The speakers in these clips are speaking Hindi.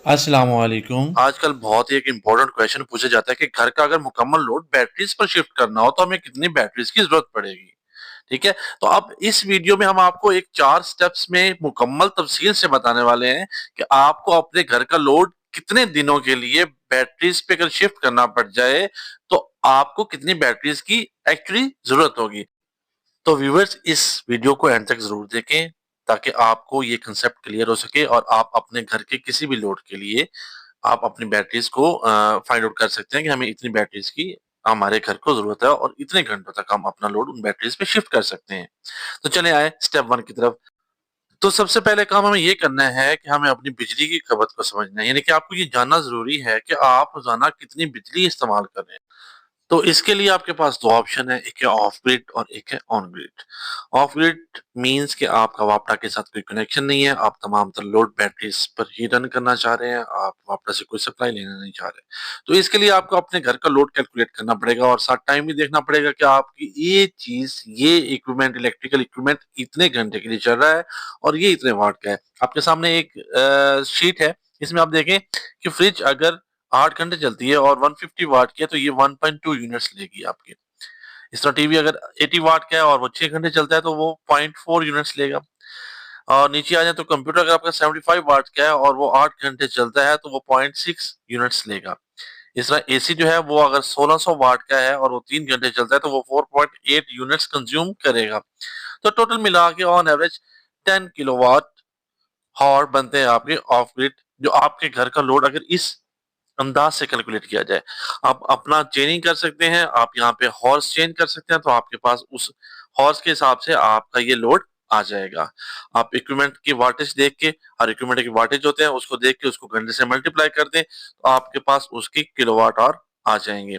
अस्सलाम वालेकुम। आजकल बहुत ही एक इम्पोर्टेंट क्वेश्चन पूछा जाता है कि घर का अगर मुकम्मल लोड बैटरीज पर शिफ्ट करना हो तो हमें कितनी बैटरीज की जरूरत पड़ेगी। ठीक है, तो अब इस वीडियो में हम आपको एक 4 स्टेप्स में मुकम्मल तफसील से बताने वाले हैं कि आपको अपने घर का लोड कितने दिनों के लिए बैटरीज पे अगर शिफ्ट करना पड़ जाए तो आपको कितनी बैटरीज की एक्चुअली जरूरत होगी। तो व्यूअर्स, इस वीडियो को एंड तक जरूर देखें ताकि आपको ये कंसेप्ट क्लियर हो सके और आप अपने घर के किसी भी लोड के लिए आप अपनी बैटरीज को फाइंड आउट कर सकते हैं कि हमें इतनी बैटरीज की हमारे घर को जरूरत है और इतने घंटों तक हम अपना लोड उन बैटरीज पे शिफ्ट कर सकते हैं। तो चले आए स्टेप 1 की तरफ। तो सबसे पहले काम हमें ये करना है कि हमें अपनी बिजली की खपत को समझना है, यानी कि आपको ये जानना जरूरी है कि आप रोजाना कितनी बिजली इस्तेमाल कर रहे हैं। तो इसके लिए आपके पास दो ऑप्शन है, एक है ऑफ ग्रिड और एक है on grid. Of grid means कि आपका वापडा के साथ कोई कनेक्शन नहीं है, आप तमाम तर लोड बैटरीज पर ही रन करना चाह रहे हैं, आप वापडा से कोई सप्लाई लेना नहीं चाह रहे। तो इसके लिए आपको अपने घर का लोड कैलकुलेट करना पड़ेगा और साथ टाइम भी देखना पड़ेगा कि आपकी ये इक्विपमेंट, इलेक्ट्रिकल इक्विपमेंट इतने घंटे के लिए चल रहा है और ये इतने वाट का है। आपके सामने एक शीट है, इसमें आप देखें कि फ्रिज अगर 8 घंटे चलती है और 150 वाट की है तो ये 1.2 यूनिट्स लेगी आपके। इस तरह टीवी अगर 80 वाट का है और वो 6 घंटे चलता है तो वो 0.4 यूनिट्स लेगा। और नीचे आ जाए तो कंप्यूटर अगर आपका 75 वाट का है और वो 8 घंटे चलता है तो वो 0.6 यूनिट्स लेगा। इस तरह एसी जो है वो अगर 1600 वाट का है और वो 3 घंटे चलता है तो वो 4.8 यूनिट्स कंज्यूम करेगा। तो टोटल मिला के ऑन एवरेज 10 किलोवाट हॉर बनते हैं आपके ऑफ ग्रिड, जो आपके घर का लोड अगर इस अंदाज से कैलकुलेट किया जाए। आप अपना चेंजिंग कर सकते हैं, आप यहाँ पे हॉर्स चेंज कर सकते हैं, तो आपके पास उस हॉर्स के हिसाब से आपका ये लोड आ जाएगा। आप इक्विपमेंट की वाटेज देख के, और इक्विपमेंट के वाटेज होते हैं उसको देख के उसको घंटे से मल्टीप्लाई कर दें तो आपके पास उसकी किलोवाट आवर आ जाएंगे।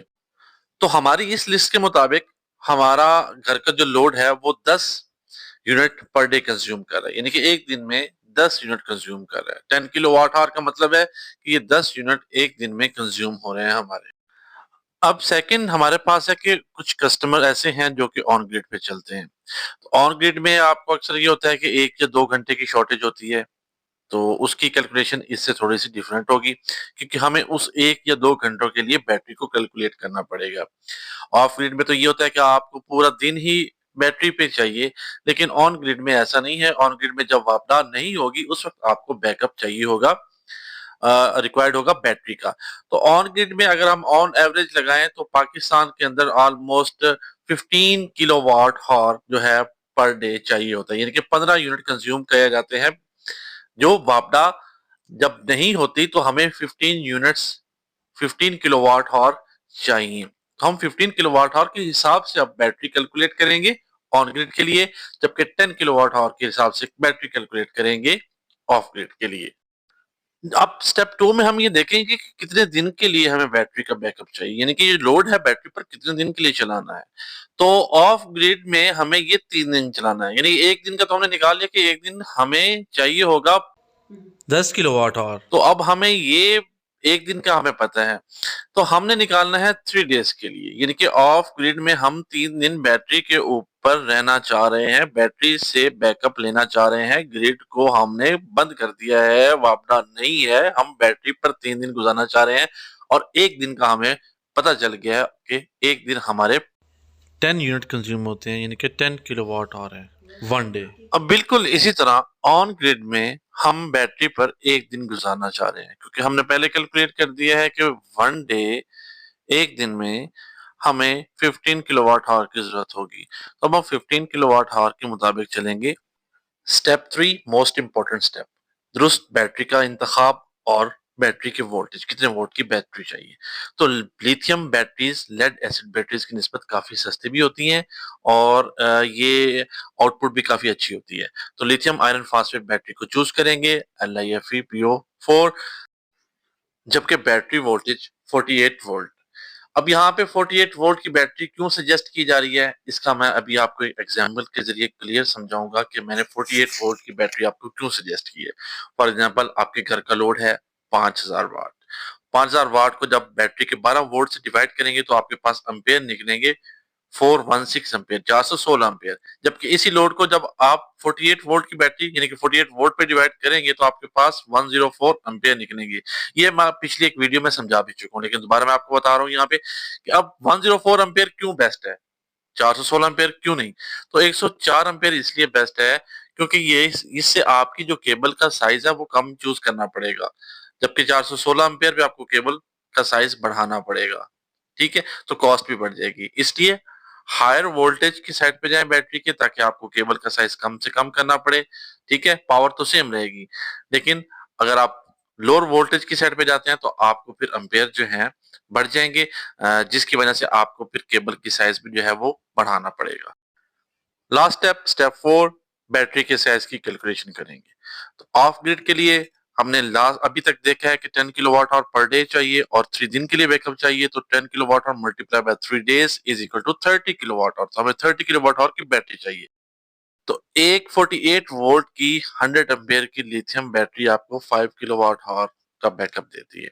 तो हमारी इस लिस्ट के मुताबिक हमारा घर का जो लोड है वो 10 यूनिट पर डे कंज्यूम कर रहा है, यानी कि एक दिन में 10 यूनिट कंज्यूम कर रहा है। 10 किलोवाट आवर का मतलब है कि ये 10 यूनिट एक दिन में कंज्यूम हो रहे हैं हमारे। अब सेकंड हमारे पास है कि कुछ कस्टमर ऐसे हैं जो कि ऑन ग्रिड पे चलते हैं। तो ऑन ग्रिड में आपको अक्सर ये होता है कि 1 या 2 घंटे की शॉर्टेज होती है, तो उसकी कैलकुलेशन इससे थोड़ी सी डिफरेंट होगी क्योंकि हमें उस 1 या 2 घंटों के लिए बैटरी को कैलकुलेट करना पड़ेगा। ऑफ ग्रिड में तो ये होता है कि आपको पूरा दिन ही बैटरी पे चाहिए, लेकिन ऑन ग्रिड में ऐसा नहीं है। ऑन ग्रिड में जब आपदा नहीं होगी उस वक्त आपको बैकअप चाहिए होगा, रिक्वायर्ड होगा बैटरी का। तो ऑन ग्रिड में अगर हम ऑन एवरेज लगाएं तो पाकिस्तान के अंदर ऑलमोस्ट 15 किलोवाट हॉर जो है पर डे चाहिए होता है, यानी कि 15 यूनिट कंज्यूम किए जाते हैं। जो वापडा जब नहीं होती तो हमें 15 किलोवाट हॉर चाहिए। तो हम 15 किलोवाट आवर के हिसाब से अब बैटरी कैलकुलेट करेंगे ऑन ग्रिड के लिए, जबकि 10 किलोवाट आवर के हिसाब से बैटरी कैलकुलेट करेंगे ऑफ ग्रिड के लिए। अब स्टेप 2 में हम ये देखेंगे कि कितने दिन के लिए हमें बैटरी का बैकअप चाहिए, यानी कि ये लोड है बैटरी पर कितने दिन के लिए चलाना है। तो ऑफ ग्रिड में हमें ये 3 दिन चलाना है, यानी एक दिन का तो हमने निकाल लिया कि एक दिन हमें चाहिए होगा 10 किलोवाट आवर। तो अब हमें ये एक दिन का हमें पता है, तो हमने निकालना है 3 डेज के लिए, यानी कि ऑफ ग्रिड में हम 3 दिन बैटरी के ऊपर रहना चाह रहे हैं, बैटरी से बैकअप लेना चाह रहे हैं। ग्रिड को हमने बंद कर दिया है, वापडा नहीं है, हम बैटरी पर 3 दिन गुजारना चाह रहे हैं और एक दिन का हमें पता चल गया है कि एक दिन हमारे 10 यूनिट कंज्यूम होते हैं, यानी कि 10 किलोवाट आवर है वन डे। अब बिल्कुल इसी तरह ऑन ग्रिड में हम बैटरी पर एक दिन गुजारना चाह रहे हैं, क्योंकि हमने पहले कैलकुलेट कर दिया है कि वन डे, एक दिन में हमें 15 किलोवाट आवर की जरूरत होगी। तो अब हम 15 किलोवाट आवर के मुताबिक चलेंगे। स्टेप 3 मोस्ट इंपॉर्टेंट स्टेप, दुरुस्त बैटरी का इंतखाब और बैटरी के वोल्टेज, कितने वोल्ट की बैटरी चाहिए। तो lithium batteries lead acid batteries की निस्बत काफी सस्ती भी होती हैं और ये आउटपुट भी काफी अच्छी होती है। तो लिथियम आयरन फास्फेट बैटरी को चूज करेंगे, LiFePO4, जबकि बैटरी वोल्टेज 48 वोल्ट। अब यहाँ पे 48 वोल्ट की बैटरी क्यों सजेस्ट की जा रही है, इसका मैं अभी आपको एक एग्जांपल के जरिए क्लियर समझाऊंगा कि मैंने 48 वोल्ट की बैटरी आपको क्यों सजेस्ट की है। फॉर एग्जांपल, आपके घर का लोड है 5000 वाट। 5000 वाट को जब बैटरी के 12 वोल्ट से डिवाइड करेंगे तो आपके पास एम्पेयर निकलेंगे 416 एम्पियर, 416 एम्पियर। जबकि इसी लोड को जब आप 48 वोल्ट की बैटरी यानी कि 48 वोल्ट पे डिवाइड करेंगे तो आपके पास 104 एम्पियर निकलेंगे। ये मैं पिछली एक वीडियो में समझा भी चुका हूँ, लेकिन दोबारा मैं आपको बता रहा हूँ यहाँ पे कि अब 104 एम्पियर क्यों बेस्ट है, 416 एम्पियर क्यों नहीं। तो 104 एम्पियर इसलिए बेस्ट है क्योंकि ये इससे आपकी जो केबल का साइज है वो कम चूज करना पड़ेगा, जबकि 416 एम्पियर पे आपको केबल का साइज बढ़ाना पड़ेगा। ठीक है, तो कॉस्ट भी बढ़ जाएगी। इसलिए हायर वोल्टेज की साइड पे जाएं बैटरी के, ताकि आपको केबल का साइज कम से कम करना पड़े। ठीक है, पावर तो सेम रहेगी, लेकिन अगर आप लोअर वोल्टेज की साइड पे जाते हैं तो आपको फिर एम्पेयर जो है बढ़ जाएंगे, जिसकी वजह से आपको फिर केबल की साइज भी जो है वो बढ़ाना पड़ेगा। लास्ट स्टेप, स्टेप 4, बैटरी के साइज की कैलकुलेशन करेंगे। तो ऑफ ग्रिड के लिए हमने लास्ट अभी तक देखा है कि 10 किलोवाट आवर पर डे चाहिए और 3 दिन के लिए बैकअप चाहिए, तो 10 kilowatt hour multiply by 3 days is equal to 30 kilowatt hour. तो हमें 30 किलोवाट आवर की बैटरी चाहिए। तो एक 48 वोल्ट की 100 एम्पियर की लिथियम बैटरी आपको 5 किलोवाट आवर का बैकअप देती है।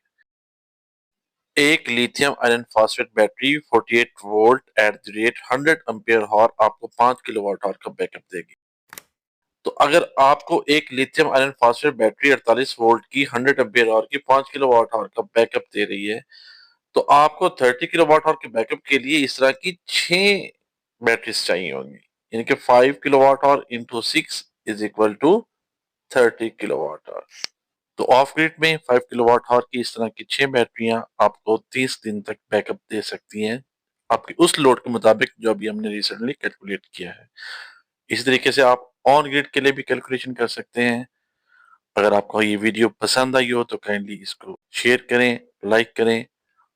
एक lithium iron phosphate battery 48 volt at the rate 100 ampere hour आपको 5 किलोवाट आवर का बैकअप देगी। तो अगर आपको एक lithium iron phosphate battery 48 volt की 100 एम्पियर आवर की 5 किलोवाट आवर का बैकअप दे रही है, तो आपको 30 किलोवाट आवर के बैकअप के लिए इस तरह की 6 बैटरीज चाहिए होंगी, यानी कि 5 kilowatt hour into 6 is equal to 30 kilowatt hour. तो ऑफ ग्रिड में 5 किलोवाट आवर की इस तरह की 6 बैटरियां आपको 30 दिन तक बैकअप दे सकती हैं, आपके उस लोड के मुताबिक जो अभी हमने रिसेंटली कैलकुलेट किया है। इस तरीके से आप ऑन ग्रिड के लिए भी कैलकुलेशन कर सकते हैं। अगर आपको ये वीडियो पसंद आई हो तो काइंडली इसको शेयर करें, लाइक करें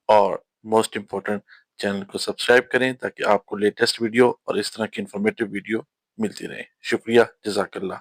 और मोस्ट इम्पोर्टेंट चैनल को सब्सक्राइब करें, ताकि आपको लेटेस्ट वीडियो और इस तरह की इंफॉर्मेटिव वीडियो मिलती रहे। शुक्रिया, जज़ाकल्लाह।